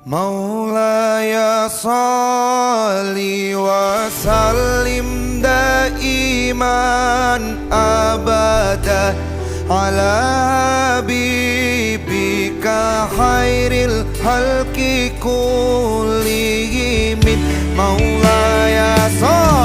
Maulaya salli wa sallim daiman abada ala habibika khairil halki kullihim. Maulaya salli